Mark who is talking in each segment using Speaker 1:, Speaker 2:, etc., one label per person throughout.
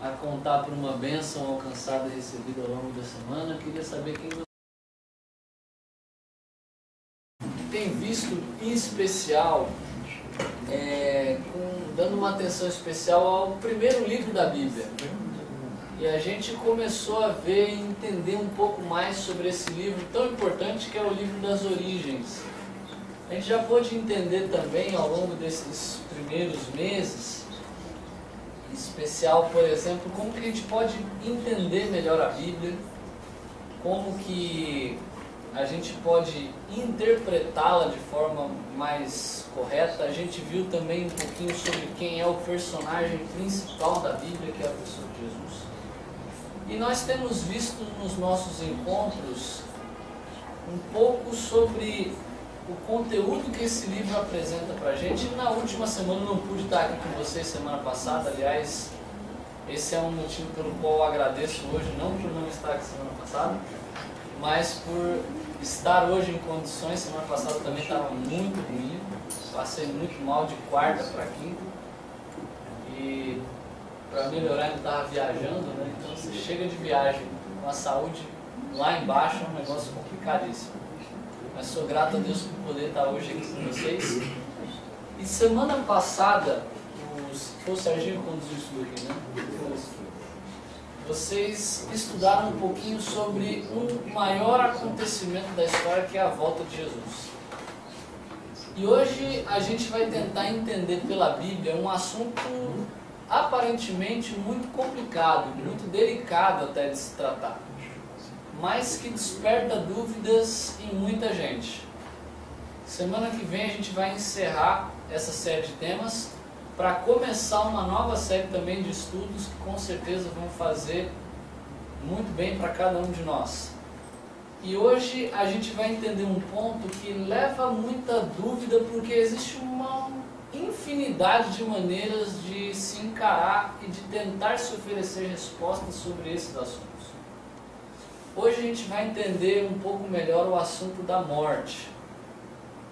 Speaker 1: a contar por uma bênção alcançada e recebida ao longo da semana. Eu queria saber quem você tem visto em especial, dando uma atenção especial ao primeiro livro da Bíblia. E a gente começou a ver e entender um pouco mais sobre esse livro tão importante que é o livro das origens. A gente já pôde entender também ao longo desses primeiros meses, em especial, por exemplo, como que a gente pode entender melhor a Bíblia, como que a gente pode interpretá-la de forma mais correta. A gente viu também um pouquinho sobre quem é o personagem principal da Bíblia, que é a pessoa de Jesus. E nós temos visto nos nossos encontros um pouco sobre o conteúdo que esse livro apresenta para a gente. Na última semana eu não pude estar aqui com vocês, semana passada, aliás, esse é um motivo pelo qual eu agradeço hoje, não por não estar aqui semana passada, mas por estar hoje em condições. Semana passada também estava muito ruim, passei muito mal de quarta para quinta, e para melhorar eu estava viajando, né? Então você chega de viagem com a saúde lá embaixo é um negócio complicadíssimo. Mas sou grato a Deus por poder estar hoje aqui com vocês. E semana passada, foi o Serginho que conduziu isso aqui, né? Vocês estudaram um pouquinho sobre um maior acontecimento da história, que é a volta de Jesus. E hoje a gente vai tentar entender pela Bíblia um assunto aparentemente muito complicado, muito delicado até de se tratar, mas que desperta dúvidas em muita gente. Semana que vem a gente vai encerrar essa série de temas para começar uma nova série também de estudos que com certeza vão fazer muito bem para cada um de nós. E hoje a gente vai entender um ponto que leva muita dúvida, porque existe uma infinidade de maneiras de se encarar e de tentar se oferecer respostas sobre esses assuntos. Hoje a gente vai entender um pouco melhor o assunto da morte,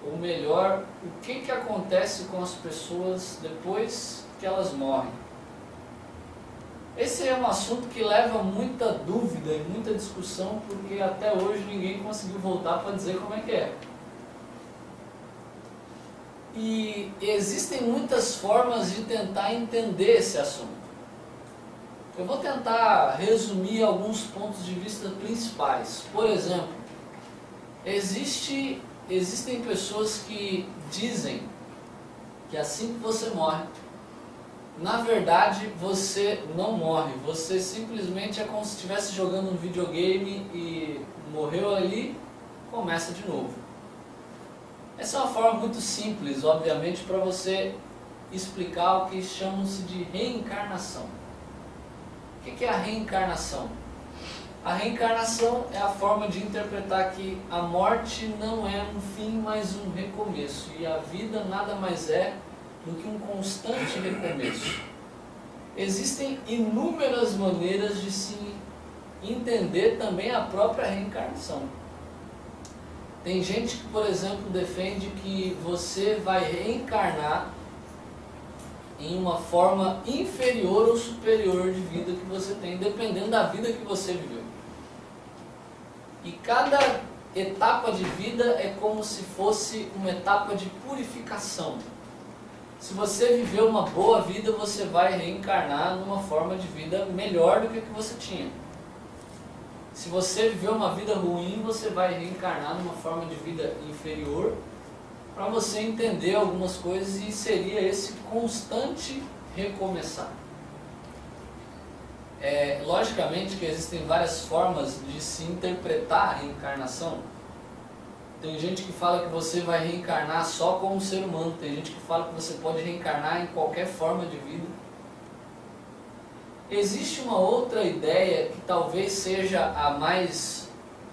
Speaker 1: ou melhor, o que acontece com as pessoas depois que elas morrem. Esse é um assunto que leva muita dúvida e muita discussão, porque até hoje ninguém conseguiu voltar para dizer como é que é. E existem muitas formas de tentar entender esse assunto. Eu vou tentar resumir alguns pontos de vista principais. Por exemplo, existem pessoas que dizem que assim que você morre, na verdade você não morre, você simplesmente é como se estivesse jogando um videogame e morreu ali, começa de novo. Essa é uma forma muito simples, obviamente, para você explicar o que chamam-se de reencarnação. O que é a reencarnação? A reencarnação é a forma de interpretar que a morte não é um fim, mas um recomeço. E a vida nada mais é do que um constante recomeço. Existem inúmeras maneiras de se entender também a própria reencarnação. Tem gente que, por exemplo, defende que você vai reencarnar em uma forma inferior ou superior de vida que você tem, dependendo da vida que você viveu. E cada etapa de vida é como se fosse uma etapa de purificação. Se você viveu uma boa vida, você vai reencarnar numa forma de vida melhor do que a que você tinha. Se você viveu uma vida ruim, você vai reencarnar numa forma de vida inferior, para você entender algumas coisas, e seria esse constante recomeçar. Logicamente que existem várias formas de se interpretar a reencarnação. Tem gente que fala que você vai reencarnar só como ser humano, tem gente que fala que você pode reencarnar em qualquer forma de vida. Existe uma outra ideia que talvez seja a mais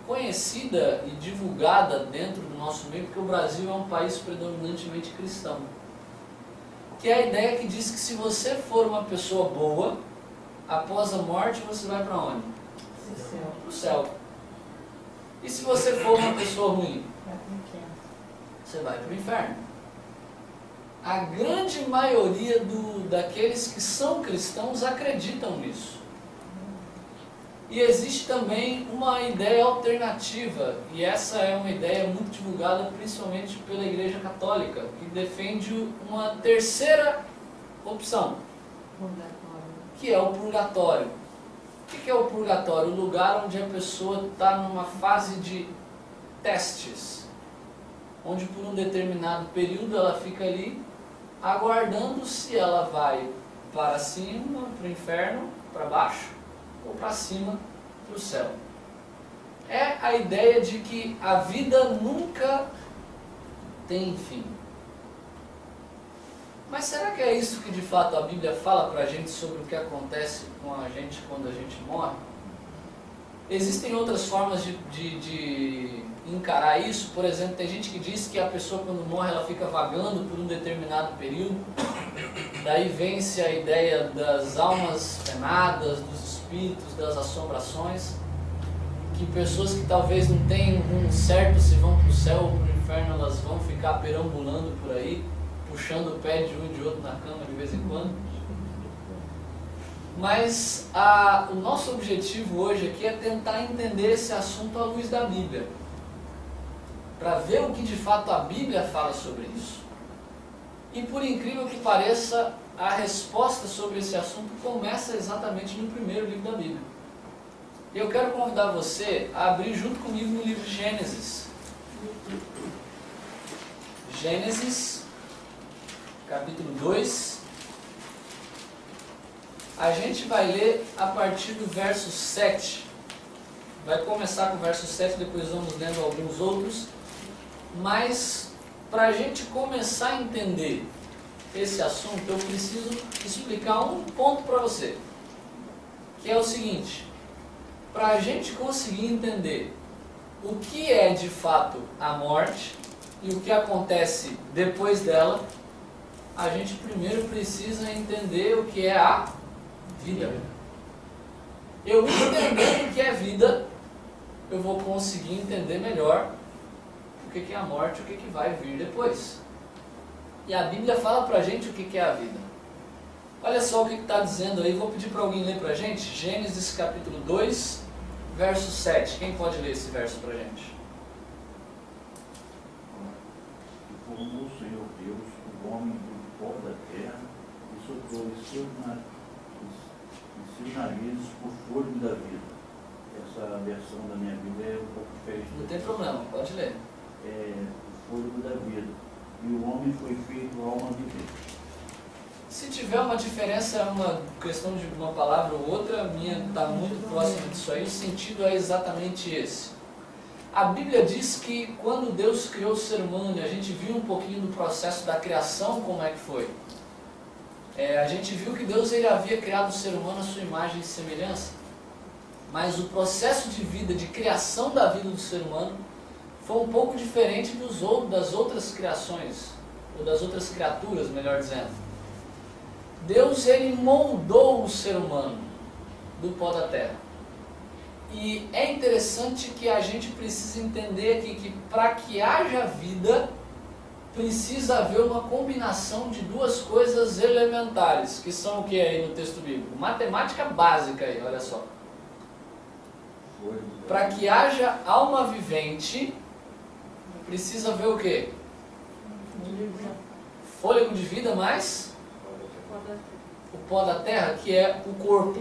Speaker 1: conhecida e divulgada dentro do nosso meio, porque o Brasil é um país predominantemente cristão, que é a ideia que diz que se você for uma pessoa boa, após a morte você vai para onde? Para o céu. E se você for uma pessoa ruim? Você vai para o inferno. a grande maioria daqueles que são cristãos acreditam nisso. E existe também uma ideia alternativa, e essa é uma ideia muito divulgada principalmente pela Igreja Católica, que defende uma terceira opção, que é o purgatório. O que é o purgatório? O lugar onde a pessoa está numa fase de testes, onde por um determinado período ela fica ali aguardando se ela vai para cima, para o inferno, para baixo, ou para cima, para o céu. É a ideia de que a vida nunca tem fim. Mas será que é isso que de fato a Bíblia fala para a gente sobre o que acontece com a gente quando a gente morre? Existem outras formas de encarar isso. Por exemplo, tem gente que diz que a pessoa quando morre ela fica vagando por um determinado período. Daí vence a ideia das almas penadas, dos espíritos, das assombrações. Que pessoas que talvez não tenham um certo se vão para o céu ou para o inferno, elas vão ficar perambulando por aí, puxando o pé de um e de outro na cama de vez em quando. Mas o nosso objetivo hoje aqui é tentar entender esse assunto à luz da Bíblia, para ver o que de fato a Bíblia fala sobre isso. E por incrível que pareça, a resposta sobre esse assunto começa exatamente no primeiro livro da Bíblia. E eu quero convidar você a abrir junto comigo no livro de Gênesis. Gênesis, capítulo 2. A gente vai ler a partir do verso 7. Vai começar com o verso 7, depois vamos lendo alguns outros. Mas, para a gente começar a entender esse assunto, eu preciso explicar um ponto para você. Que é o seguinte: para a gente conseguir entender o que é de fato a morte e o que acontece depois dela, a gente primeiro precisa entender o que é a vida. Eu entendendo o que é vida, eu vou conseguir entender melhor o que é a morte e o que vai vir depois. E a Bíblia fala pra gente o que é a vida. Olha só o que está dizendo aí, vou pedir para alguém ler pra gente. Gênesis capítulo 2, verso 7. Quem pode ler esse verso pra gente?
Speaker 2: E formou o Senhor Deus o homem do pó da terra e soprou em seus narizes o fôlego da vida. Essa versão da minha Bíblia é um pouco diferente.
Speaker 1: Não tem problema, pode ler.
Speaker 2: O fôlego da vida. E o homem foi feito alma vivente.
Speaker 1: Se tiver uma diferença, é uma questão de uma palavra ou outra, a minha está muito próxima disso aí, o sentido é exatamente esse. A Bíblia diz que quando Deus criou o ser humano, a gente viu um pouquinho do processo da criação, como é que foi. A gente viu que Deus ele havia criado o ser humano à sua imagem e semelhança, mas o processo de vida, de criação da vida do ser humano, foi um pouco diferente das outras criações, ou das outras criaturas, melhor dizendo. Deus ele moldou o ser humano do pó da terra. E é interessante que a gente precisa entender aqui que para que haja vida, precisa haver uma combinação de duas coisas elementares, que são o que aí no texto bíblico? Matemática básica aí, olha só. Para que haja alma vivente, precisa haver o quê? Fôlego de vida mais o pó da terra, que é o corpo.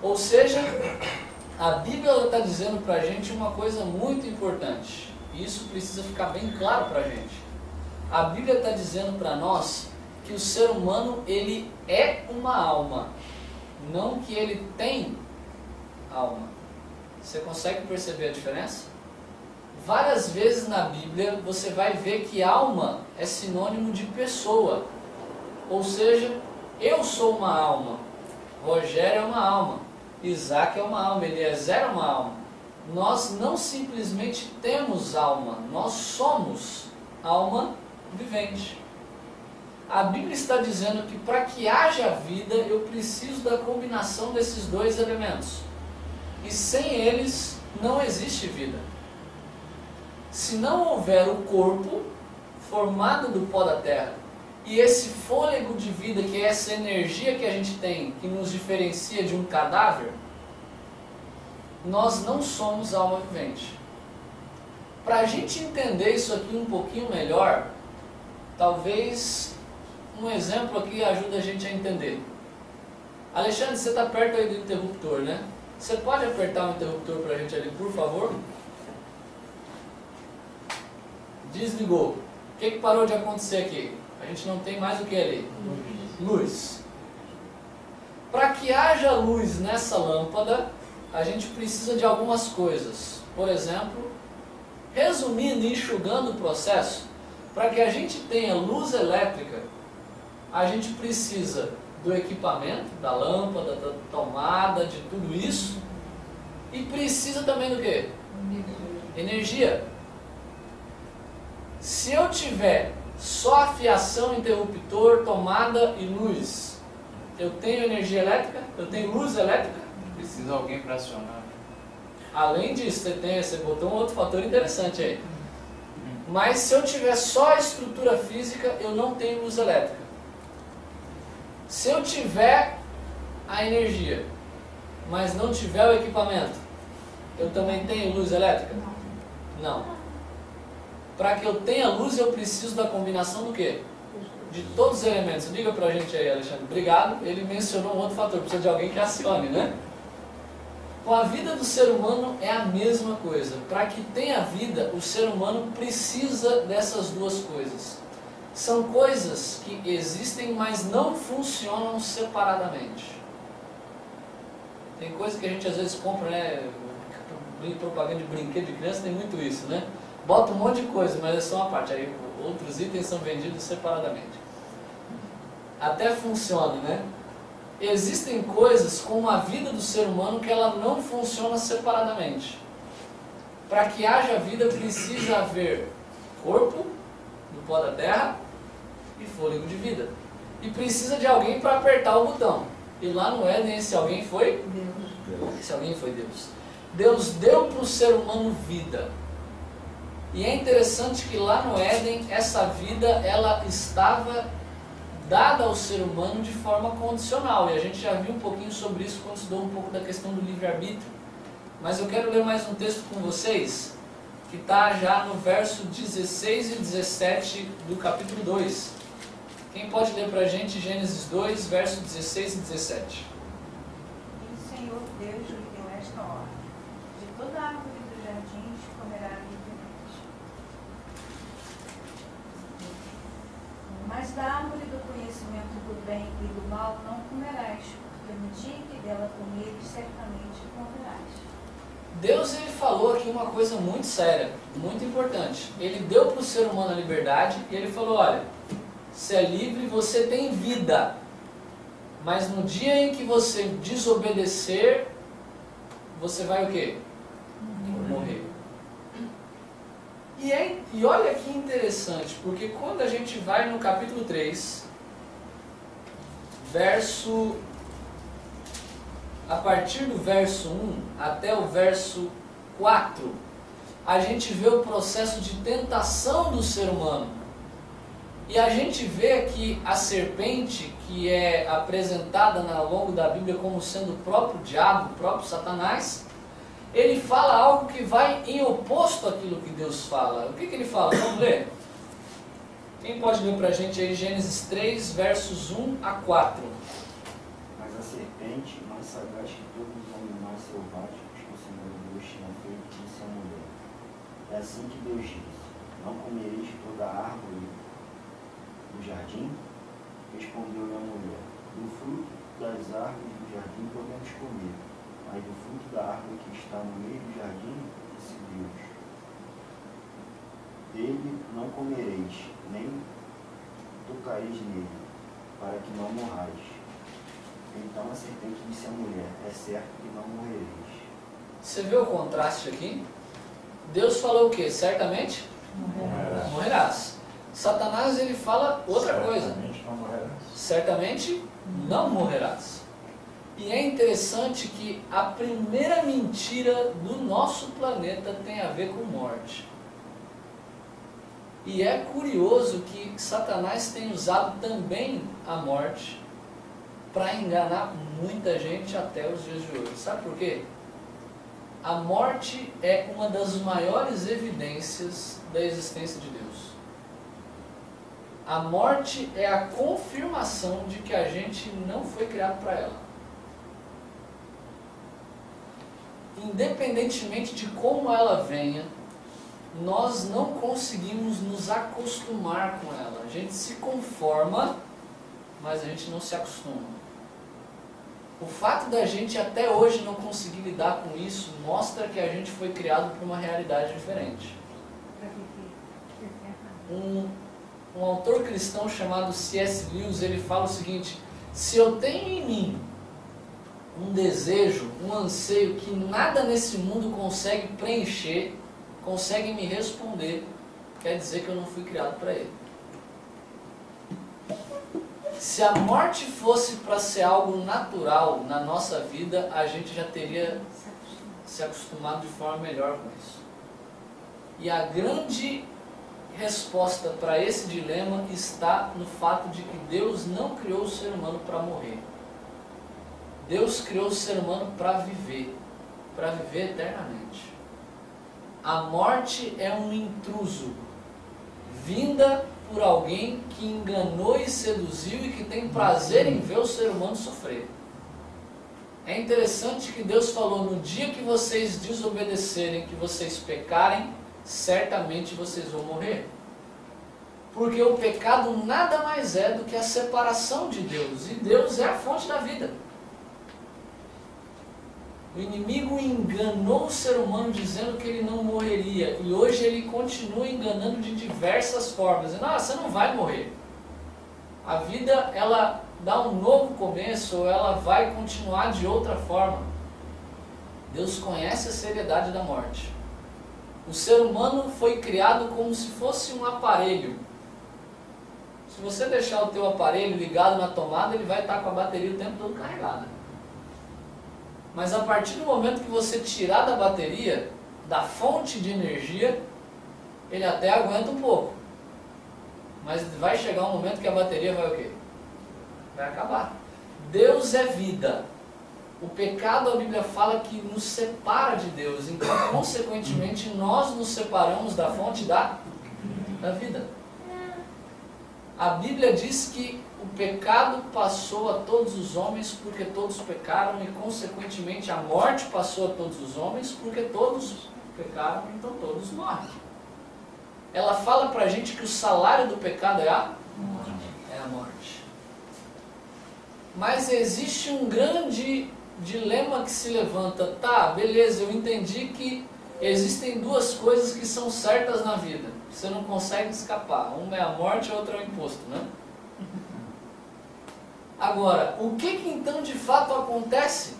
Speaker 1: Ou seja, a Bíblia está dizendo para a gente uma coisa muito importante. E isso precisa ficar bem claro para a gente. A Bíblia está dizendo para nós que o ser humano ele é uma alma, não que ele tem alma. Você consegue perceber a diferença? Várias vezes na Bíblia você vai ver que alma é sinônimo de pessoa. Ou seja, eu sou uma alma, Rogério é uma alma, Isaac é uma alma, Eliezer é uma alma. Nós não simplesmente temos alma, nós somos alma vivente. A Bíblia está dizendo que para que haja vida, eu preciso da combinação desses dois elementos. E sem eles, não existe vida. Se não houver o corpo, formada do pó da terra. E esse fôlego de vida, que é essa energia que a gente tem, que nos diferencia de um cadáver, nós não somos alma vivente. Para a gente entender isso aqui um pouquinho melhor, talvez um exemplo aqui ajude a gente a entender. Alexandre, você está perto aí do interruptor, né? Você pode apertar o interruptor para a gente ali, por favor? Desligou. O que parou de acontecer aqui? A gente não tem mais o que ali? Luz. Para que haja luz nessa lâmpada, a gente precisa de algumas coisas. Por exemplo, resumindo e enxugando o processo, para que a gente tenha luz elétrica, a gente precisa do equipamento, da lâmpada, da tomada, de tudo isso. E precisa também do quê? Energia. Se eu tiver só a fiação, interruptor, tomada e luz, eu tenho energia elétrica? Eu tenho luz elétrica?
Speaker 3: Precisa alguém para acionar.
Speaker 1: Além disso, você botou um outro fator interessante aí. Mas se eu tiver só a estrutura física, eu não tenho luz elétrica. Se eu tiver a energia, mas não tiver o equipamento, eu também tenho luz elétrica? Não. Para que eu tenha luz, eu preciso da combinação do quê? De todos os elementos. Liga pra gente aí, Alexandre. Obrigado. Ele mencionou um outro fator. Precisa de alguém que acione, né? Com a vida do ser humano é a mesma coisa. Para que tenha vida, o ser humano precisa dessas duas coisas. São coisas que existem, mas não funcionam separadamente. Tem coisa que a gente às vezes compra, né? Propaganda de brinquedo de criança tem muito isso, né? Bota um monte de coisa, mas é só uma parte. Aí outros itens são vendidos separadamente. Até funciona, né? Existem coisas como a vida do ser humano que ela não funciona separadamente. Para que haja vida precisa haver corpo no pó da terra e fôlego de vida. E precisa de alguém para apertar o botão. E lá no Éden esse alguém foi Deus. Esse alguém foi Deus. Deus deu para o ser humano vida. E é interessante que lá no Éden essa vida ela estava dada ao ser humano de forma condicional. E a gente já viu um pouquinho sobre isso quando estudou um pouco da questão do livre-arbítrio. Mas eu quero ler mais um texto com vocês, que está já no verso 16 e 17 do capítulo 2. Quem pode ler para a gente Gênesis 2, verso 16 e 17?
Speaker 4: E o Senhor Deus lhe deu esta ordem: de toda árvore do jardim comerá livremente, mas da árvore do conhecimento do bem e do mal não comerás, porque no dia em que dela comeres, certamente morrerás.
Speaker 1: Deus ele falou aqui uma coisa muito séria, muito importante. Ele deu para o ser humano a liberdade e ele falou, olha, você é livre, você tem vida, mas no dia em que você desobedecer, você vai o quê? Morrer. E olha que interessante, porque quando a gente vai no capítulo 3, a partir do verso 1 até o verso 4, a gente vê o processo de tentação do ser humano. E a gente vê que a serpente, que é apresentada ao longo da Bíblia como sendo o próprio diabo, o próprio Satanás, ele fala algo que vai em oposto àquilo que Deus fala. O que ele fala? Vamos ler? Quem pode ler para a gente aí Gênesis 3, versos 1 a 4?
Speaker 5: Mas a serpente, mais sagaz que todos os animais selváticos que o Senhor Deus tinha feito, disse à mulher: é assim que Deus disse: não comereis de toda a árvore do jardim? Respondeu-lhe a mulher: do fruto das árvores do jardim podemos comer, mas do fruto da árvore que está no meio do jardim, disse Deus: dele não comereis, nem tocareis nele, para que não morrais. Então a serpente disse à mulher: é certo que não morrereis.
Speaker 1: Você vê o contraste aqui? Deus falou o quê? Certamente? Morrerás. Satanás ele fala outra coisa.
Speaker 2: Certamente não morrerás.
Speaker 1: Certamente não morrerás. E é interessante que a primeira mentira do nosso planeta tem a ver com morte. E é curioso que Satanás tem usado também a morte para enganar muita gente até os dias de hoje. Sabe por quê? A morte é uma das maiores evidências da existência de Deus. A morte é a confirmação de que a gente não foi criado para ela. Independentemente de como ela venha, nós não conseguimos nos acostumar com ela. A gente se conforma, mas a gente não se acostuma. O fato da gente até hoje não conseguir lidar com isso mostra que a gente foi criado para uma realidade diferente. Um autor cristão chamado C.S. Lewis, ele fala o seguinte: se eu tenho em mim um desejo, um anseio que nada nesse mundo consegue preencher, consegue me responder, quer dizer que eu não fui criado para ele. Se a morte fosse para ser algo natural na nossa vida, a gente já teria se acostumado de forma melhor com isso. E a grande resposta para esse dilema está no fato de que Deus não criou o ser humano para morrer. Deus criou o ser humano para viver eternamente. A morte é um intruso, vinda por alguém que enganou e seduziu e que tem prazer em ver o ser humano sofrer. É interessante que Deus falou: no dia que vocês desobedecerem, que vocês pecarem, certamente vocês vão morrer. Porque o pecado nada mais é do que a separação de Deus, e Deus é a fonte da vida. O inimigo enganou o ser humano dizendo que ele não morreria, e hoje ele continua enganando de diversas formas, dizendo: você não vai morrer. A vida, ela dá um novo começo, ou ela vai continuar de outra forma. Deus conhece a seriedade da morte. O ser humano foi criado como se fosse um aparelho. Se você deixar o teu aparelho ligado na tomada, ele vai estar com a bateria o tempo todo carregada. Mas a partir do momento que você tirar da bateria, da fonte de energia, ele até aguenta um pouco. Mas vai chegar um momento que a bateria vai o quê? Vai acabar. Deus é vida. O pecado, a Bíblia fala que nos separa de Deus. Então, consequentemente, nós nos separamos da fonte da vida. A Bíblia diz que o pecado passou a todos os homens porque todos pecaram, e consequentemente a morte passou a todos os homens porque todos pecaram, então todos morrem. Ela fala pra gente que o salário do pecado é a morte. Mas existe um grande dilema que se levanta. Tá, beleza, eu entendi que existem duas coisas que são certas na vida. Você não consegue escapar. Uma é a morte e a outra é o imposto, né? Agora, o que então de fato acontece?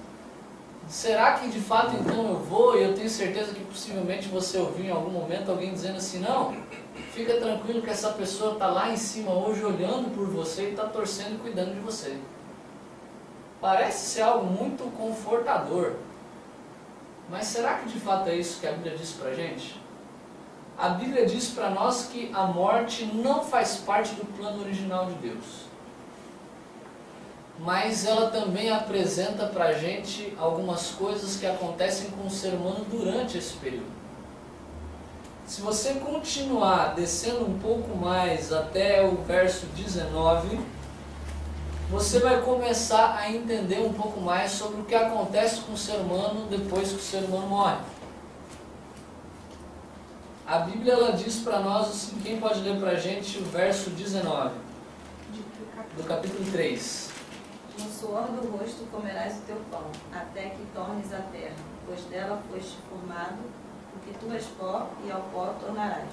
Speaker 1: Será que de fato então eu vou, e eu tenho certeza que possivelmente você ouviu em algum momento alguém dizendo assim: não, fica tranquilo que essa pessoa está lá em cima hoje olhando por você e está torcendo e cuidando de você. Parece ser algo muito confortador. Mas será que de fato é isso que a Bíblia diz pra gente? A Bíblia diz para nós que a morte não faz parte do plano original de Deus. Mas ela também apresenta para a gente algumas coisas que acontecem com o ser humano durante esse período. Se você continuar descendo um pouco mais até o verso 19, você vai começar a entender um pouco mais sobre o que acontece com o ser humano depois que o ser humano morre. A Bíblia ela diz para nós, assim, quem pode ler para a gente o verso 19 do capítulo 3.
Speaker 6: No suor do rosto comerás o teu pão, até que tornes a terra, pois dela foste formado, porque tu és pó, e ao pó tornarás.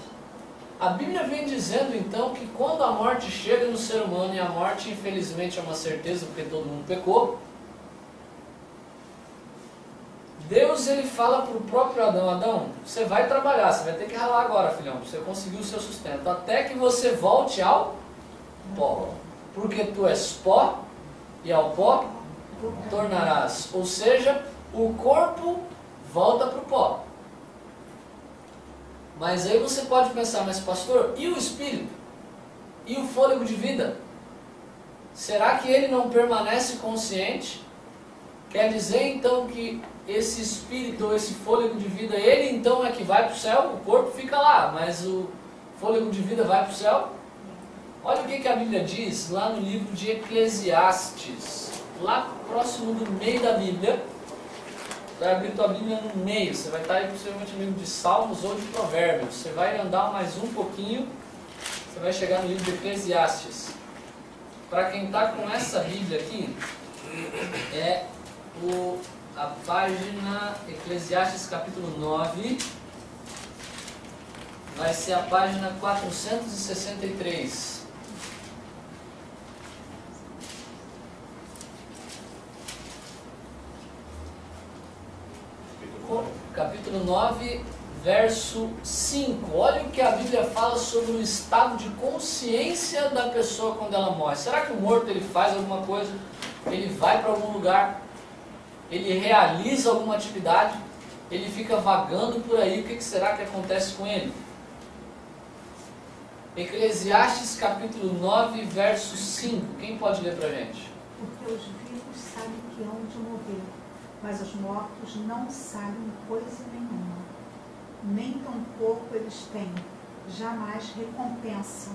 Speaker 1: A Bíblia vem dizendo então que quando a morte chega no ser humano, e a morte infelizmente é uma certeza porque todo mundo pecou, Deus ele fala para o próprio Adão: Adão, você vai trabalhar, você vai ter que ralar agora, filhão, para você conseguir o seu sustento, até que você volte ao pó, porque tu és pó, e ao pó tornarás. Ou seja, o corpo volta para o pó. Mas aí você pode pensar, mas pastor, e o espírito? E o fôlego de vida? Será que ele não permanece consciente? Quer dizer então que esse espírito ou esse fôlego de vida, ele então é que vai para o céu? O corpo fica lá, mas o fôlego de vida vai para o céu? Olha o que a Bíblia diz lá no livro de Eclesiastes, lá próximo do meio da Bíblia. Vai abrir tua Bíblia no meio, você vai estar aí possivelmente no livro de Salmos ou de Provérbios. Você vai andar mais um pouquinho, você vai chegar no livro de Eclesiastes. Para quem está com essa Bíblia aqui, é a página Eclesiastes capítulo 9, vai ser a página 463. Capítulo 9, verso 5. Olha o que a Bíblia fala sobre o estado de consciência da pessoa quando ela morre. Será que o morto ele faz alguma coisa? Ele vai para algum lugar? Ele realiza alguma atividade? Ele fica vagando por aí? O que será que acontece com ele? Eclesiastes capítulo 9, verso 5. Quem pode ler para a gente?
Speaker 7: Porque os vivos sabem que hão de morrer, mas os mortos não sabem coisa nenhuma. Nem tampouco eles têm jamais recompensa,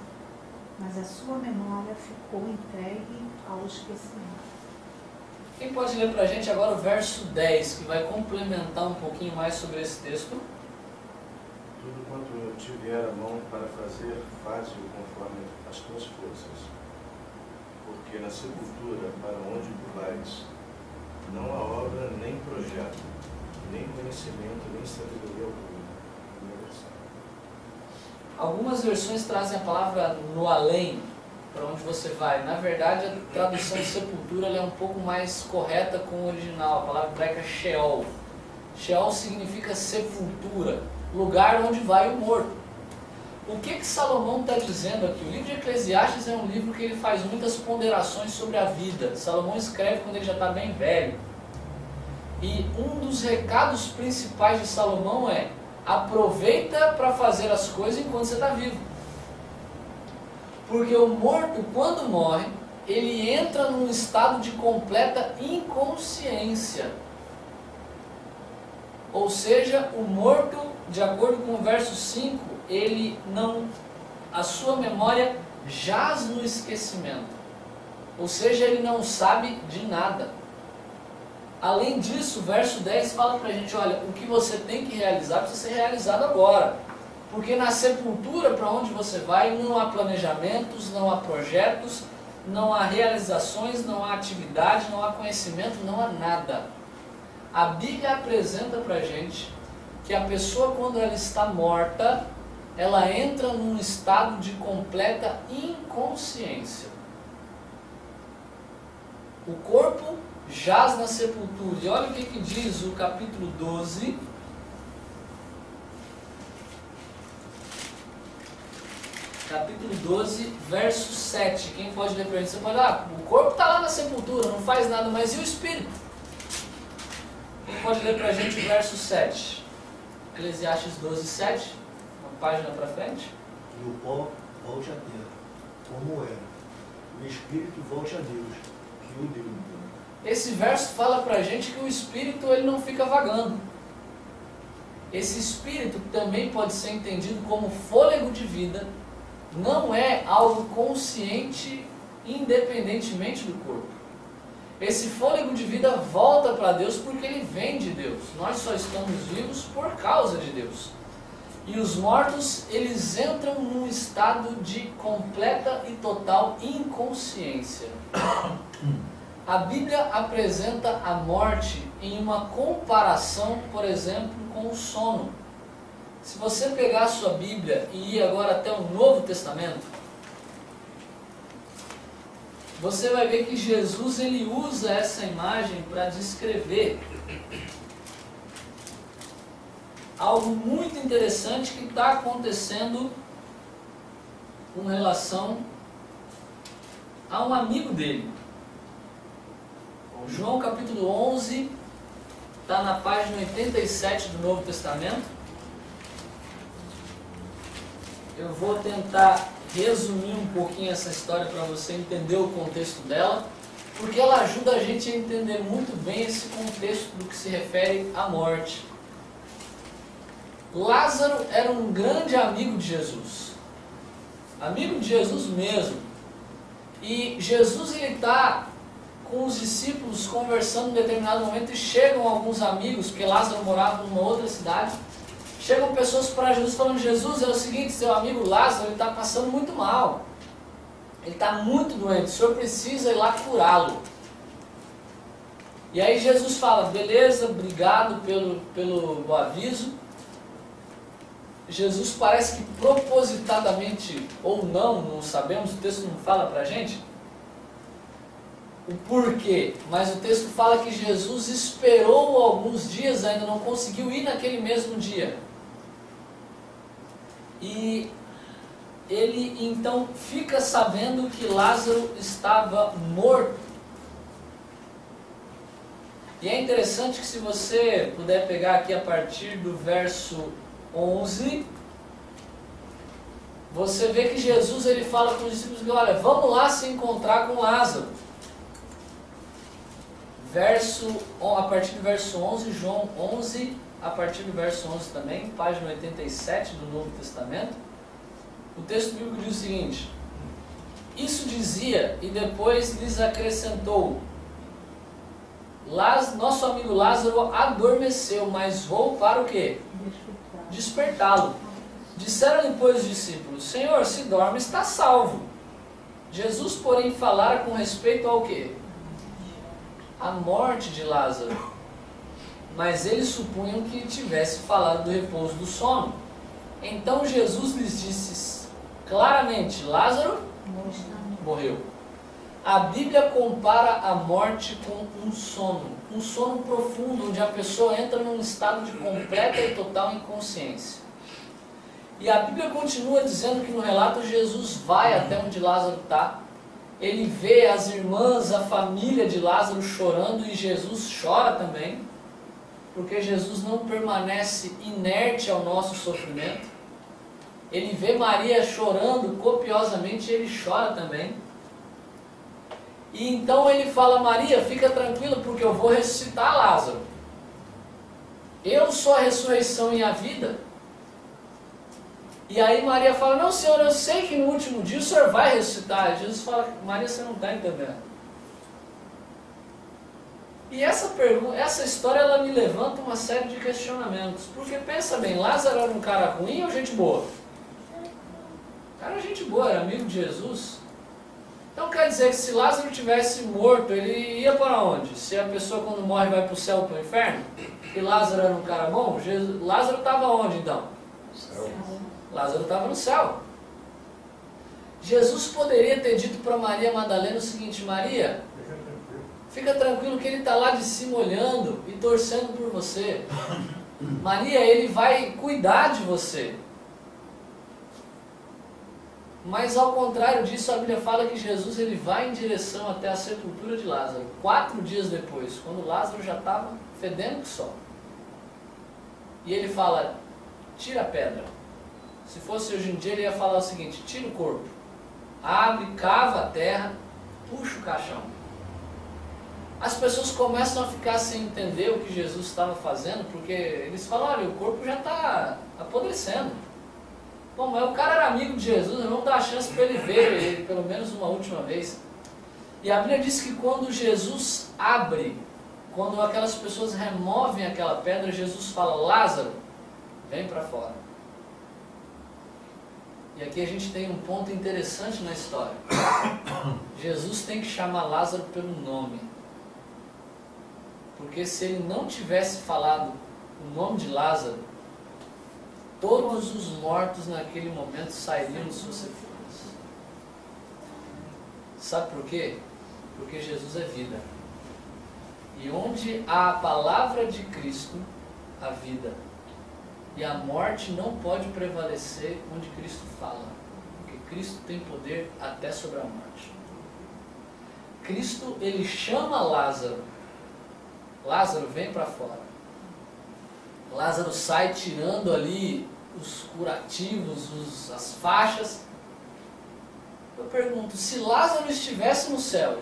Speaker 7: mas a sua memória ficou entregue ao esquecimento.
Speaker 1: Quem pode ler para a gente agora o verso 10, que vai complementar um pouquinho mais sobre esse texto?
Speaker 8: Tudo quanto tiver a mão para fazer, faze-o conforme as tuas forças. Porque na sepultura, para onde tu vais, não há obra, nem projeto, nem conhecimento, nem sabedoria alguma.
Speaker 1: Algumas versões trazem a palavra no além, para onde você vai. Na verdade, a tradução de sepultura ela é um pouco mais correta com o original. A palavra hebraica Sheol. Sheol significa sepultura, lugar onde vai o morto. O que Salomão está dizendo aqui? O livro de Eclesiastes é um livro que ele faz muitas ponderações sobre a vida. Salomão escreve quando ele já está bem velho. E um dos recados principais de Salomão é: aproveita para fazer as coisas enquanto você está vivo. Porque o morto, quando morre, ele entra num estado de completa inconsciência. Ou seja, o morto, de acordo com o verso 5, a sua memória jaz no esquecimento. Ou seja, ele não sabe de nada. Além disso, o verso 10 fala para a gente, olha, o que você tem que realizar precisa ser realizado agora. Porque na sepultura, para onde você vai, não há planejamentos, não há projetos, não há realizações, não há atividade, não há conhecimento, não há nada. A Bíblia apresenta para a gente que a pessoa, quando ela está morta, ela entra num estado de completa inconsciência. O corpo jaz na sepultura. E olha o que diz o capítulo 12. Capítulo 12, verso 7. Quem pode ler para a gente? Você pode falar, o corpo está lá na sepultura, não faz nada, mas e o espírito? Quem pode ler para a gente o verso 7? Eclesiastes 12, 7. Uma página para frente.
Speaker 9: E o pó volte à terra, como era. O espírito volte a Deus, que o deu.
Speaker 1: Esse verso fala para a gente que o espírito ele não fica vagando. Esse espírito também pode ser entendido como fôlego de vida. Não é algo consciente independentemente do corpo. Esse fôlego de vida volta para Deus porque ele vem de Deus. Nós só estamos vivos por causa de Deus. E os mortos, eles entram num estado de completa e total inconsciência. A Bíblia apresenta a morte em uma comparação, por exemplo, com o sono. Se você pegar a sua Bíblia e ir agora até o Novo Testamento, você vai ver que Jesus ele usa essa imagem para descrever algo muito interessante que está acontecendo com relação a um amigo dele. João capítulo 11, está na página 87 do Novo Testamento. eu vou tentar resumir um pouquinho essa história para você entender o contexto dela, porque ela ajuda a gente a entender muito bem esse contexto do que se refere à morte. Lázaro era um grande amigo de Jesus, amigo de Jesus mesmo, e Jesus está com os discípulos conversando em determinado momento e chegam alguns amigos, porque Lázaro morava numa outra cidade. Chegam pessoas para Jesus falando: Jesus, é o seguinte, seu amigo Lázaro, ele está passando muito mal. Ele está muito doente, o senhor precisa ir lá curá-lo. E aí Jesus fala: beleza, obrigado pelo aviso. Jesus parece que propositadamente, ou não sabemos, o texto não fala para a gente o porquê, mas o texto fala que Jesus esperou alguns dias, ainda não conseguiu ir naquele mesmo dia. E ele então fica sabendo que Lázaro estava morto. E é interessante que, se você puder pegar aqui a partir do verso 11, você vê que Jesus ele fala com os discípulos: olha, vamos lá se encontrar com Lázaro. A partir do verso 11, João 11, a partir do verso 11 também, página 87 do Novo Testamento, o texto bíblico diz o seguinte: isso dizia e depois lhes acrescentou: nosso amigo Lázaro adormeceu, mas vou para o quê? Despertá-lo. Disseram-lhe, pois, os discípulos: Senhor, se dorme, está salvo. Jesus, porém, falara com respeito ao quê? A morte de Lázaro. Mas eles supunham que tivesse falado do repouso do sono. Então Jesus lhes disse claramente: Lázaro morreu. A Bíblia compara a morte com um sono profundo, onde a pessoa entra num estado de completa e total inconsciência. E a Bíblia continua dizendo que no relato Jesus vai até onde Lázaro está. Ele vê as irmãs, a família de Lázaro chorando, e Jesus chora também, porque Jesus não permanece inerte ao nosso sofrimento. Ele vê Maria chorando copiosamente e ele chora também. E então ele fala: Maria, fica tranquila, porque eu vou ressuscitar Lázaro. Eu sou a ressurreição e a vida. E aí Maria fala: não, Senhor, eu sei que no último dia o Senhor vai ressuscitar. E Jesus fala: Maria, você não está entendendo. E essa história ela me levanta uma série de questionamentos. Porque pensa bem, Lázaro era um cara ruim ou gente boa? Era gente boa, era amigo de Jesus. Então quer dizer que se Lázaro tivesse morto, ele ia para onde? Se a pessoa quando morre vai para o céu ou para o inferno? E Lázaro era um cara bom? Lázaro estava onde então?
Speaker 8: Céu.
Speaker 1: Lázaro estava no céu. Jesus poderia ter dito para Maria Madalena o seguinte: Maria, fica tranquilo que ele está lá de cima olhando e torcendo por você. Maria, ele vai cuidar de você. Mas ao contrário disso, a Bíblia fala que Jesus ele vai em direção até a sepultura de Lázaro, 4 dias depois, quando Lázaro já estava fedendo que só. E ele fala: tira a pedra. Se fosse hoje em dia, ele ia falar o seguinte: tira o corpo, abre, cava a terra, puxa o caixão. As pessoas começam a ficar sem entender o que Jesus estava fazendo, porque eles falam: olha, o corpo já está apodrecendo. Bom, mas o cara era amigo de Jesus, vamos dar a chance para ele ver ele pelo menos uma última vez. E a Bíblia diz que quando Jesus abre, quando aquelas pessoas removem aquela pedra, Jesus fala: Lázaro, vem para fora. E aqui a gente tem um ponto interessante na história. Jesus tem que chamar Lázaro pelo nome. Porque se ele não tivesse falado o nome de Lázaro, todos os mortos naquele momento sairiam de suas sepulturas. Sabe por quê? Porque Jesus é vida. E onde há a palavra de Cristo, a vida. E a morte não pode prevalecer onde Cristo fala, porque Cristo tem poder até sobre a morte. Cristo, ele chama Lázaro. Lázaro, vem para fora. Lázaro sai tirando ali os curativos, as faixas. Eu pergunto, se Lázaro estivesse no céu,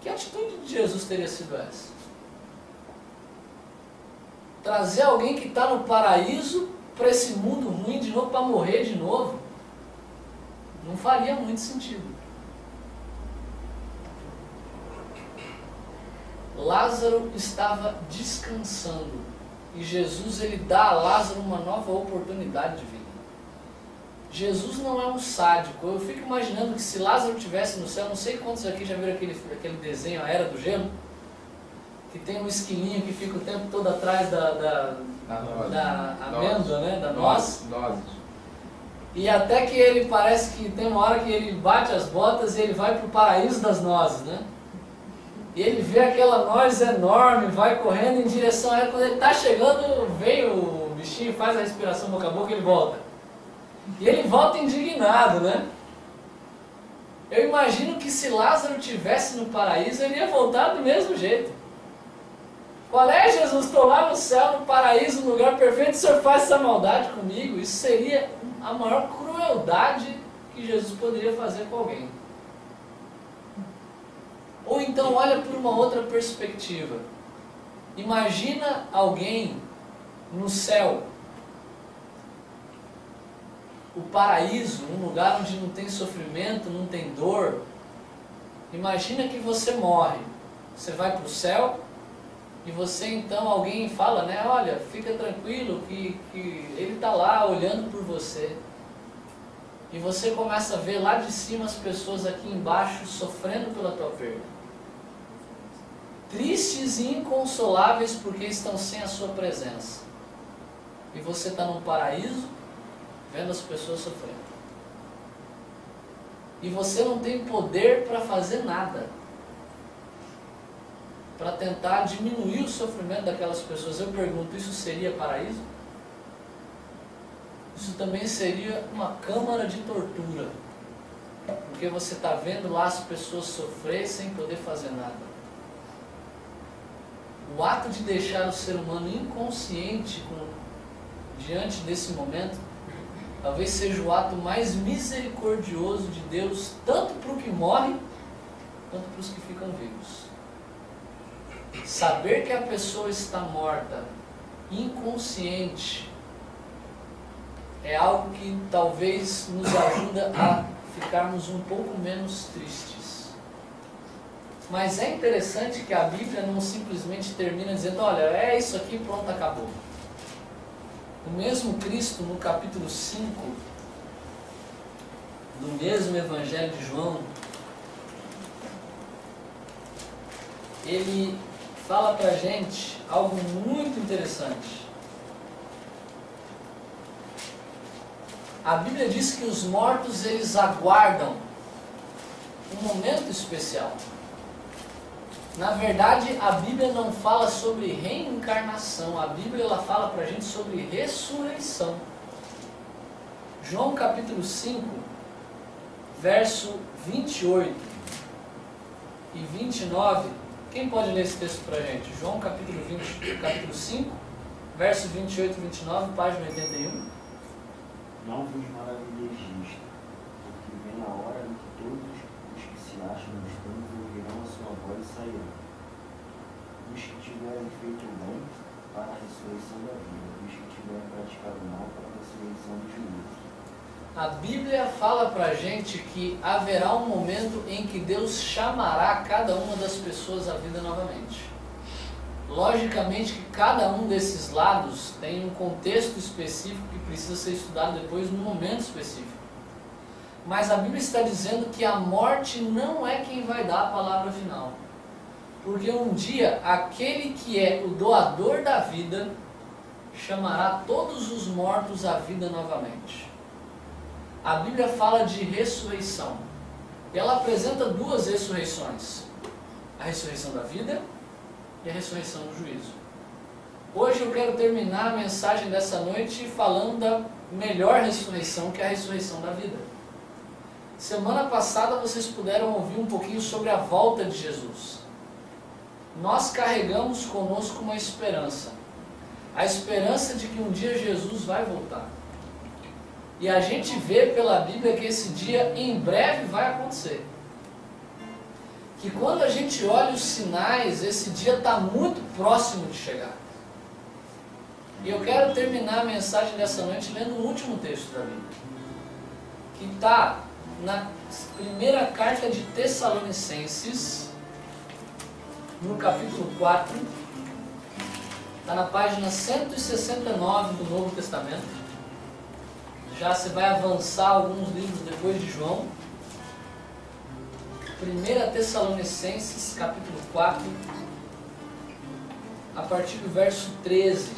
Speaker 1: que atitude de Jesus teria sido essa? Trazer alguém que está no paraíso para esse mundo ruim de novo, para morrer de novo? Não faria muito sentido. Lázaro estava descansando e Jesus ele dá a Lázaro uma nova oportunidade de vida. Jesus não é um sádico. Eu fico imaginando que se Lázaro estivesse no céu, não sei quantos aqui já viram aquele desenho, A Era do Gelo, que tem um esquilinho que fica o tempo todo atrás da amêndoa, né? Da noz. E até que ele parece que tem uma hora que ele bate as botas e ele vai para o paraíso das nozes, né? E ele vê aquela noz enorme, vai correndo em direção a ela. Quando ele está chegando, vem o bichinho, faz a respiração boca a boca e ele volta. E ele volta indignado, né? Eu imagino que se Lázaro estivesse no paraíso, ele ia voltar do mesmo jeito. Qual é, Jesus? Estou lá no céu, no paraíso, no lugar perfeito, o Senhor faz essa maldade comigo? Isso seria a maior crueldade que Jesus poderia fazer com alguém. Ou então olha por uma outra perspectiva. Imagina alguém no céu, o paraíso, um lugar onde não tem sofrimento, não tem dor. Imagina que você morre, você vai para o céu e você então, alguém fala, né, olha, fica tranquilo que ele está lá olhando por você. E você começa a ver lá de cima as pessoas aqui embaixo sofrendo pela tua perda. Tristes e inconsoláveis porque estão sem a sua presença. E você está num paraíso, vendo as pessoas sofrendo. E você não tem poder para fazer nada, para tentar diminuir o sofrimento daquelas pessoas. Eu pergunto, isso seria paraíso? Isso também seria uma câmara de tortura, porque você está vendo lá as pessoas sofrer sem poder fazer nada. O ato de deixar o ser humano inconsciente diante desse momento, talvez seja o ato mais misericordioso de Deus, tanto para o que morre, quanto para os que ficam vivos. Saber que a pessoa está morta, inconsciente, é algo que talvez nos ajuda a ficarmos um pouco menos tristes. Mas é interessante que a Bíblia não simplesmente termina dizendo, olha, é isso aqui, pronto, acabou. O mesmo Cristo, no capítulo 5 do mesmo Evangelho de João, ele fala pra gente algo muito interessante. A Bíblia diz que os mortos, eles aguardam um momento especial. Na verdade, a Bíblia não fala sobre reencarnação, a Bíblia ela fala pra gente sobre ressurreição. João capítulo 5, verso 28 e 29. Quem pode ler esse texto pra gente? João capítulo 5, verso 28 e 29, página 81.
Speaker 5: Não vos maravilheis disto, porque vem a hora em que todos os que se acham nos túmulos ouvirão a sua voz e sairão. Os que tiverem feito o bem, para a ressurreição da vida, e os que tiverem praticado o mal, para a ressurreição do juízo.
Speaker 1: A Bíblia fala pra gente que haverá um momento em que Deus chamará cada uma das pessoas à vida novamente. Logicamente que cada um desses lados tem um contexto específico que precisa ser estudado depois num momento específico. Mas a Bíblia está dizendo que a morte não é quem vai dar a palavra final. Porque um dia aquele que é o doador da vida chamará todos os mortos à vida novamente. A Bíblia fala de ressurreição. E ela apresenta duas ressurreições. A ressurreição da vida e a ressurreição do juízo. Hoje eu quero terminar a mensagem dessa noite falando da melhor ressurreição, que é a ressurreição da vida. Semana passada vocês puderam ouvir um pouquinho sobre a volta de Jesus. Nós carregamos conosco uma esperança. A esperança de que um dia Jesus vai voltar. E a gente vê pela Bíblia que esse dia em breve vai acontecer. Que quando a gente olha os sinais, esse dia está muito próximo de chegar. E eu quero terminar a mensagem dessa noite lendo o último texto da Bíblia, que está na primeira carta de Tessalonicenses, no capítulo 4, está na página 169 do Novo Testamento. Já você vai avançar alguns livros depois de João. 1 Tessalonicenses, capítulo 4, a partir do verso 13.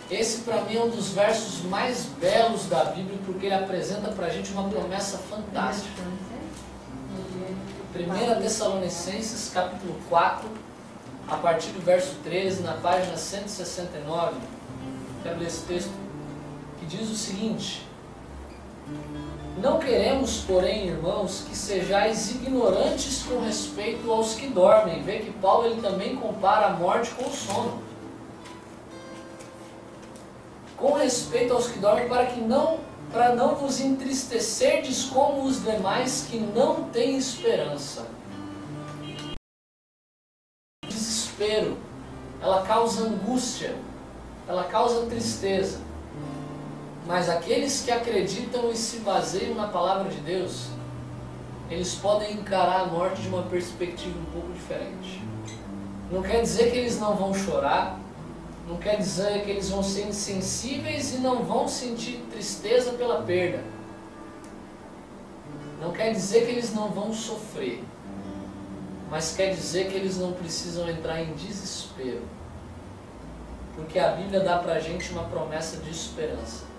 Speaker 1: Esse para mim é um dos versos mais belos da Bíblia, porque ele apresenta para a gente uma promessa fantástica. 1 Tessalonicenses, capítulo 4, a partir do verso 13, na página 169. Quero ler esse texto, que diz o seguinte: não queremos, porém, irmãos, que sejais ignorantes com respeito aos que dormem. Vê que Paulo ele também compara a morte com o sono. Com respeito aos que dormem, para não vos entristecerdes como os demais que não têm esperança. Desespero, ela causa angústia, ela causa tristeza. Mas aqueles que acreditam e se baseiam na palavra de Deus, eles podem encarar a morte de uma perspectiva um pouco diferente. Não quer dizer que eles não vão chorar, não quer dizer que eles vão ser insensíveis e não vão sentir tristeza pela perda. Não quer dizer que eles não vão sofrer, mas quer dizer que eles não precisam entrar em desespero. Porque a Bíblia dá pra gente uma promessa de esperança.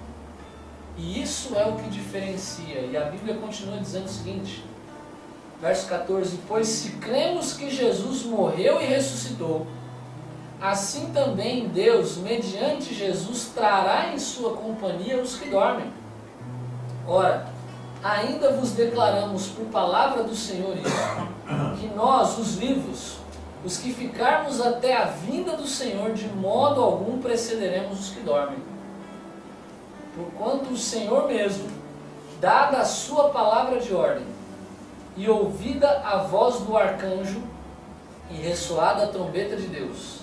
Speaker 1: E isso é o que diferencia. E a Bíblia continua dizendo o seguinte, verso 14: pois se cremos que Jesus morreu e ressuscitou, assim também Deus, mediante Jesus, trará em sua companhia os que dormem. Ora, ainda vos declaramos por palavra do Senhor isso, que nós, os vivos, os que ficarmos até a vinda do Senhor, de modo algum precederemos os que dormem. Porquanto o Senhor mesmo, dada a sua palavra de ordem, e ouvida a voz do arcanjo, e ressoada a trombeta de Deus,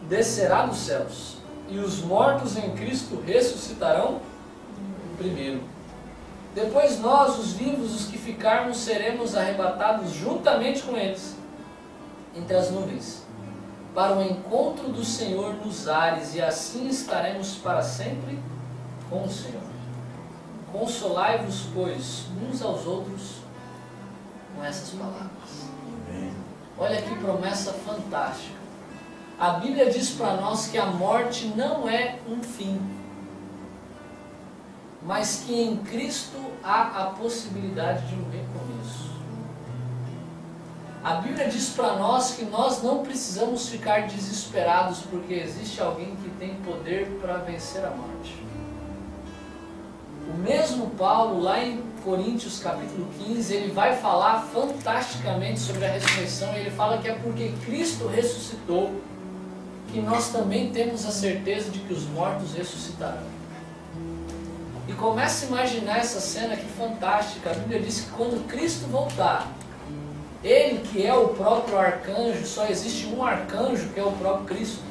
Speaker 1: descerá dos céus, e os mortos em Cristo ressuscitarão primeiro. Depois nós, os vivos, os que ficarmos, seremos arrebatados juntamente com eles, entre as nuvens, para o encontro do Senhor nos ares, e assim estaremos para sempre com o Senhor. Consolai-vos, pois, uns aos outros com essas palavras. Olha que promessa fantástica. A Bíblia diz para nós que a morte não é um fim, mas que em Cristo há a possibilidade de um recomeço. A Bíblia diz para nós que nós não precisamos ficar desesperados, porque existe alguém que tem poder para vencer a morte. O mesmo Paulo, lá em Coríntios capítulo 15, ele vai falar fantasticamente sobre a ressurreição, e ele fala que é porque Cristo ressuscitou que nós também temos a certeza de que os mortos ressuscitarão. E começa a imaginar essa cena que fantástica. A Bíblia diz que quando Cristo voltar, Ele que é o próprio arcanjo, só existe um arcanjo que é o próprio Cristo.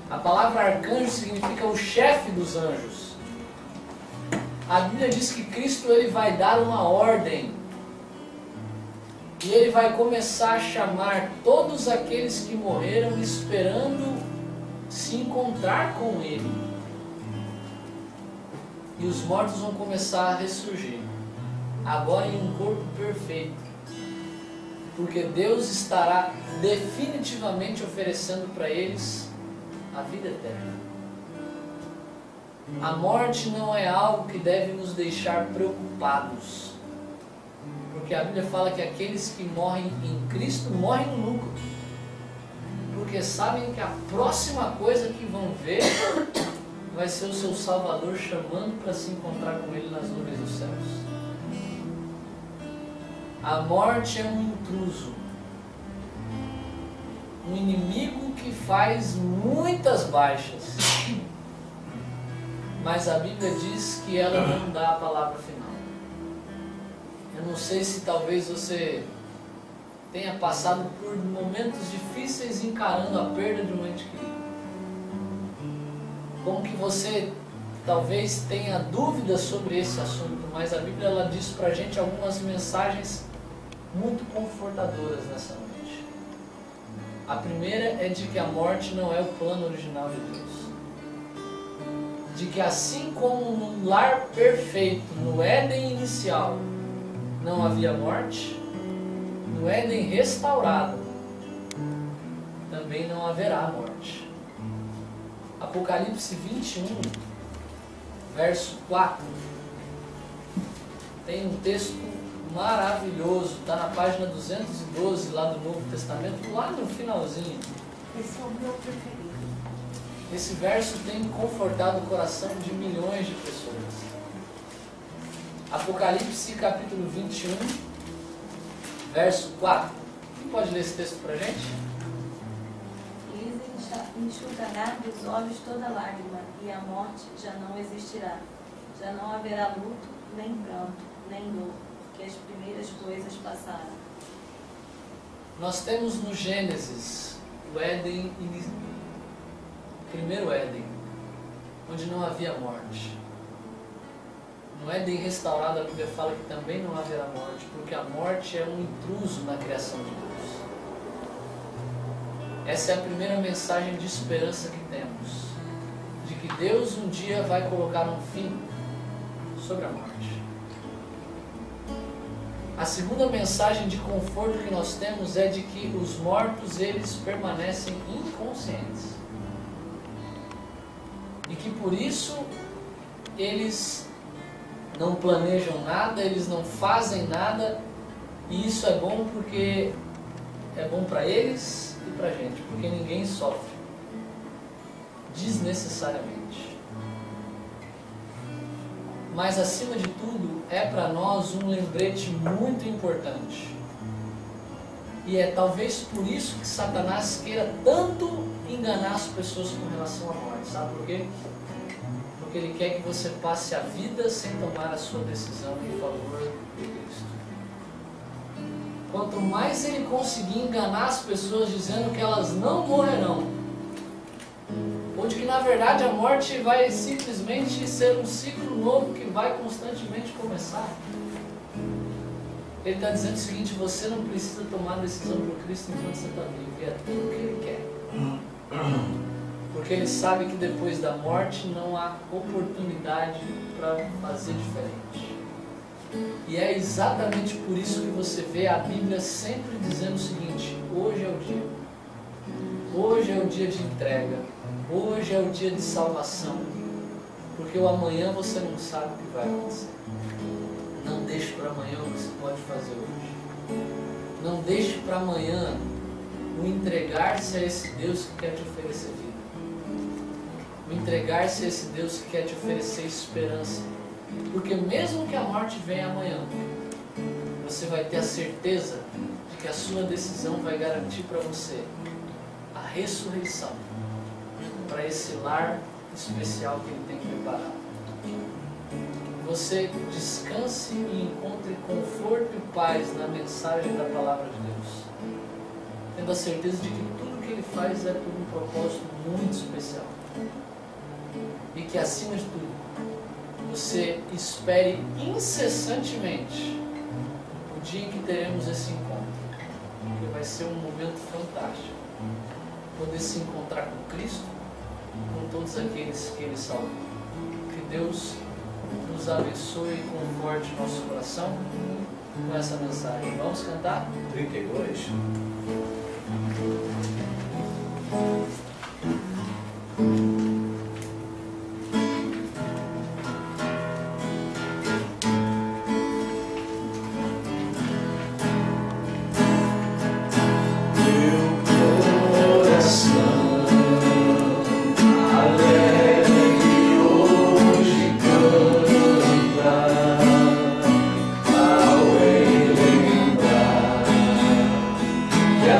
Speaker 1: A palavra arcanjo significa o chefe dos anjos. A Bíblia diz que Cristo ele vai dar uma ordem. E Ele vai começar a chamar todos aqueles que morreram esperando se encontrar com Ele. E os mortos vão começar a ressurgir, agora em um corpo perfeito. Porque Deus estará definitivamente oferecendo para eles a vida eterna. A morte não é algo que deve nos deixar preocupados. Porque a Bíblia fala que aqueles que morrem em Cristo morrem no lucro. Porque sabem que a próxima coisa que vão ver vai ser o seu Salvador chamando para se encontrar com Ele nas nuvens dos céus. A morte é um intruso, um inimigo que faz muitas baixas, mas a Bíblia diz que ela não dá a palavra final. Eu não sei se talvez você tenha passado por momentos difíceis encarando a perda de um ente querido. Como que você talvez tenha dúvidas sobre esse assunto, mas a Bíblia ela diz pra gente algumas mensagens muito confortadoras nessa noite. A primeira é de que a morte não é o plano original de Deus. De que assim como num lar perfeito, no Éden inicial, não havia morte, no Éden restaurado, também não haverá morte. Apocalipse 21, verso 4, tem um texto maravilhoso, está na página 212 lá do Novo Testamento, lá no finalzinho.
Speaker 7: Esse é o meu preferido.
Speaker 1: Esse verso tem confortado o coração de milhões de pessoas. Apocalipse capítulo 21, verso 4. Quem pode ler esse texto para a gente?
Speaker 6: Lhes enxugará dos olhos toda lágrima, e a morte já não existirá. Já não haverá luto, nem pranto, nem dor, porque as primeiras coisas passaram.
Speaker 1: Nós temos no Gênesis o Éden, o primeiro Éden, onde não havia morte. No Éden restaurado, a Bíblia fala que também não haverá morte, porque a morte é um intruso na criação de Deus. Essa é a primeira mensagem de esperança que temos, de que Deus um dia vai colocar um fim sobre a morte. A segunda mensagem de conforto que nós temos é de que os mortos, eles permanecem inconscientes. E que por isso eles não planejam nada, eles não fazem nada, e isso é bom porque é bom para eles e para a gente, porque ninguém sofre desnecessariamente. Mas acima de tudo, é para nós um lembrete muito importante. E é talvez por isso que Satanás queira tanto enganar as pessoas com relação à morte. Sabe por quê? Porque ele quer que você passe a vida sem tomar a sua decisão em favor de Cristo. Quanto mais ele conseguir enganar as pessoas dizendo que elas não morrerão, ou de que na verdade a morte vai simplesmente ser um ciclo novo que vai constantemente começar, ele está dizendo o seguinte: você não precisa tomar decisão por Cristo enquanto você está vivo, e é tudo o que ele quer. Porque ele sabe que depois da morte não há oportunidade para fazer diferente. E é exatamente por isso que você vê a Bíblia sempre dizendo o seguinte: hoje é o dia. Hoje é o dia de entrega. Hoje é o dia de salvação. Porque o amanhã você não sabe o que vai acontecer. Não deixe para amanhã o que você pode fazer hoje. Não deixe para amanhã o entregar-se a esse Deus que quer te oferecer vida. O entregar-se a esse Deus que quer te oferecer esperança. Porque mesmo que a morte venha amanhã, você vai ter a certeza de que a sua decisão vai garantir para você a ressurreição, para esse lar especial que Ele tem preparado. Você descanse e encontre conforto e paz na mensagem da Palavra de Deus, tendo a certeza de que tudo que Ele faz é por um propósito muito especial. E que acima de tudo, você espere incessantemente o dia em que teremos esse encontro, que vai ser um momento fantástico, poder se encontrar com Cristo, com todos aqueles que Ele salvou. Que Deus nos abençoe e conforte nosso coração com essa mensagem. Vamos cantar?
Speaker 8: 32.
Speaker 1: Que a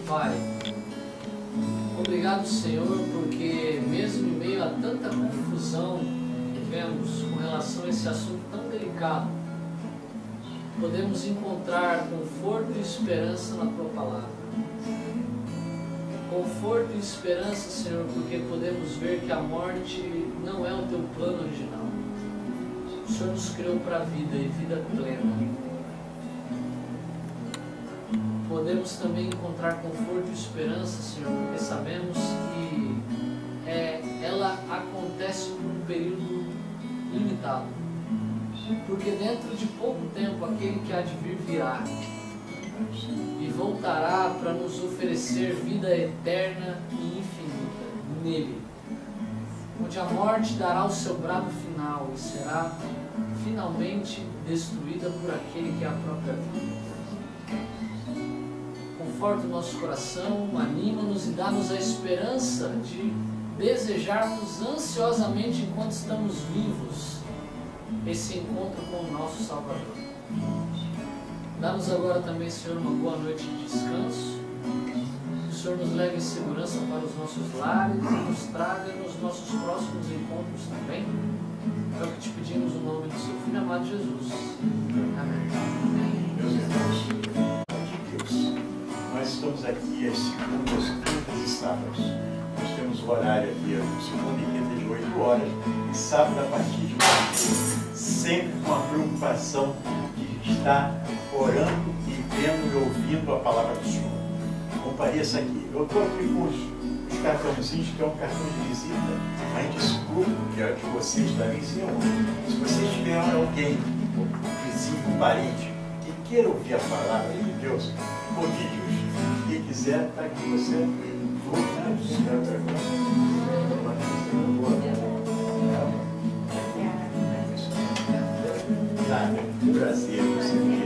Speaker 1: Pai, obrigado, Senhor, porque mesmo em meio a tanta confusão que vemos com relação a esse assunto tão delicado, podemos encontrar conforto e esperança na Tua Palavra. Conforto e esperança, Senhor, porque podemos ver que a morte não é o Teu plano original. O Senhor nos criou para a vida e vida plena. Podemos também encontrar conforto e esperança, Senhor, porque sabemos que ela acontece por um período limitado. Porque dentro de pouco tempo aquele que há de vir virá e voltará para nos oferecer vida eterna e infinita nele, onde a morte dará o seu brado final e será finalmente destruída por aquele que é a própria vida. Conforta o nosso coração, anima-nos e dá-nos a esperança de desejarmos ansiosamente, enquanto estamos vivos, esse encontro com o nosso Salvador. Dá-nos agora também, Senhor, uma boa noite de descanso. Que o Senhor nos leve em segurança para os nossos lares e nos traga nos nossos próximos encontros também. É o que te pedimos no nome do seu Filho amado Jesus. Amém.
Speaker 2: Meus irmãos, de Deus, nós estamos aqui às segundas, quintas e sábados. Nós temos o horário aqui, segunda e quinta de 8 horas, e sábado a partir de 8, sempre com a preocupação de estar orando e vendo e ouvindo a palavra do Senhor. Compareça aqui. Eu estou aqui com os cartãozinhos, que é um cartão de visita, mas esse grupo que é de vocês também se reúne. Se vocês tiverem alguém, um vizinho, parente, que queira ouvir a palavra de Deus, convide-os. Quem quiser, está aqui você. Prazer, você.